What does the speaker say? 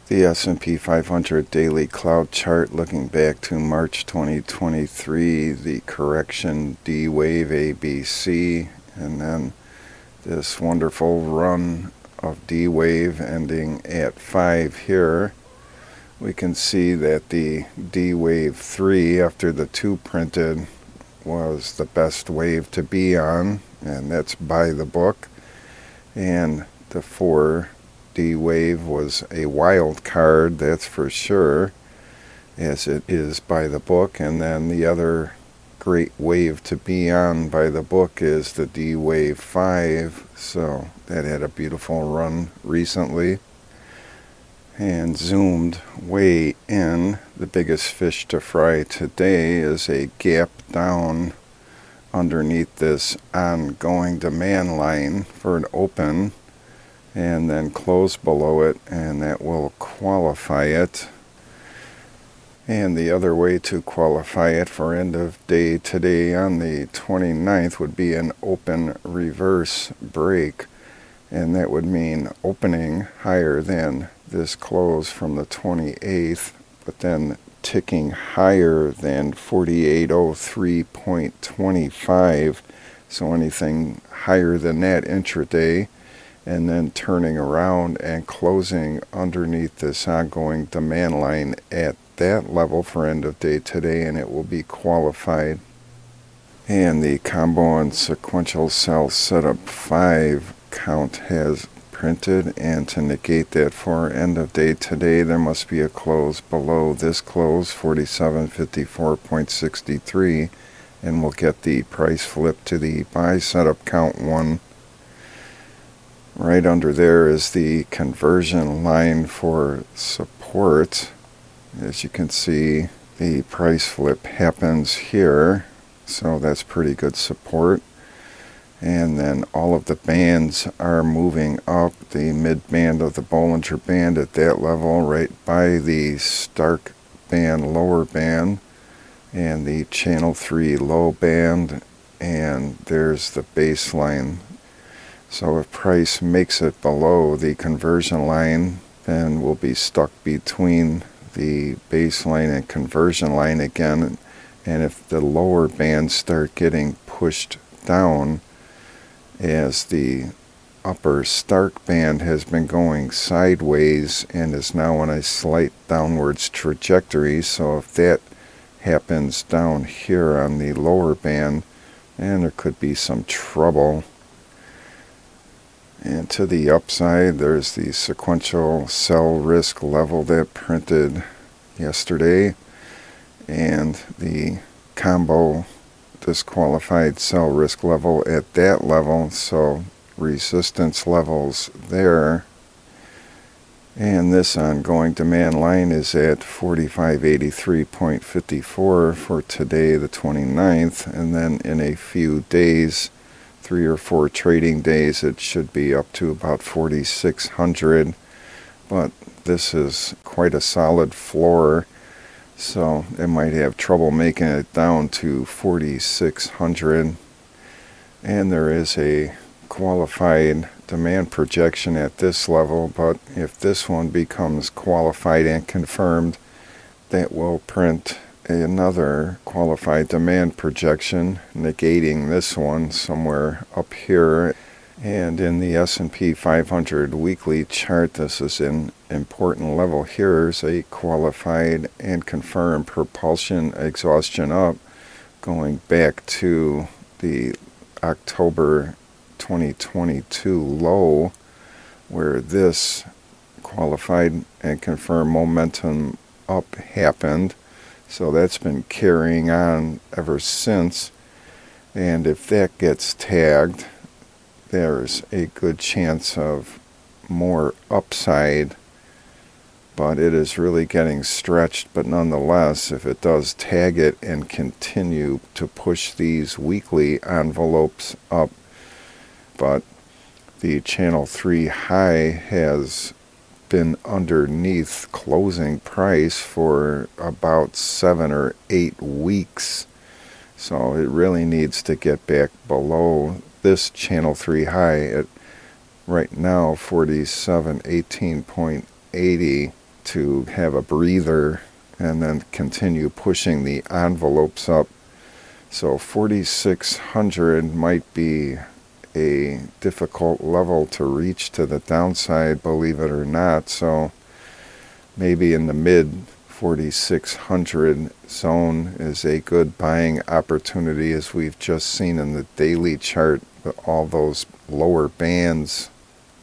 The S&P 500 daily cloud chart looking back to March 2023, the correction D wave ABC, and then this wonderful run of D wave ending at 5 here. We can see that the D wave 3 after the 2 printed was the best wave to be on, and that's by the book. And the 4D wave was a wild card, that's for sure, as it is by the book. And then the other great wave to be on by the book is the D wave 5, so that had a beautiful run recently and zoomed way in. The biggest fish to fry today is a gap down underneath this ongoing demand line for an open and then close below it, and that will qualify it. And the other way to qualify it for end of day today on the 29th would be an open reverse break, and that would mean opening higher than this close from the 28th, but then ticking higher than 4803.25, so anything higher than that intraday, and then turning around and closing underneath this ongoing demand line at that level for end of day today, and it will be qualified. And the combo and sequential cell setup 5 count has printed, and to negate that for end of day today, there must be a close below this close, 4754.63, and we'll get the price flip to the buy setup count 1. Right under there is the conversion line for support. As you can see, the price flip happens here, so that's pretty good support. And then all of the bands are moving up. The mid band of the Bollinger Band at that level, right by the Stark Band lower band, and the Channel 3 low band, and there's the baseline. So if price makes it below the conversion line, then we'll be stuck between the baseline and conversion line again. And if the lower bands start getting pushed down, as the upper Stark band has been going sideways and is now on a slight downwards trajectory, so if that happens down here on the lower band, and there could be some trouble. And to the upside, there's the sequential sell risk level that printed yesterday, and the combo disqualified sell risk level at that level, so resistance levels there. And this ongoing demand line is at 4583.54 for today, the 29th, and then in a few days, 3 or 4 trading days, it should be up to about 4600, but this is quite a solid floor, so it might have trouble making it down to 4600. And there is a qualified demand projection at this level, but if this one becomes qualified and confirmed, that will print another qualified demand projection negating this one somewhere up here. And in the S&P 500 weekly chart, this is an important level here, is a qualified and confirmed propulsion exhaustion up going back to the October 2022 low, where this qualified and confirmed momentum up happened. So that's been carrying on ever since, and if that gets tagged, there's a good chance of more upside, but it is really getting stretched. But nonetheless, if it does tag it and continue to push these weekly envelopes up, but the Channel 3 high has been underneath closing price for about 7 or 8 weeks, so it really needs to get back below this Channel 3 high at right now 4718.80, to have a breather and then continue pushing the envelopes up. So 4,600 might be a difficult level to reach to the downside, believe it or not. So maybe in the mid 4,600 zone is a good buying opportunity, as we've just seen in the daily chart. All those lower bands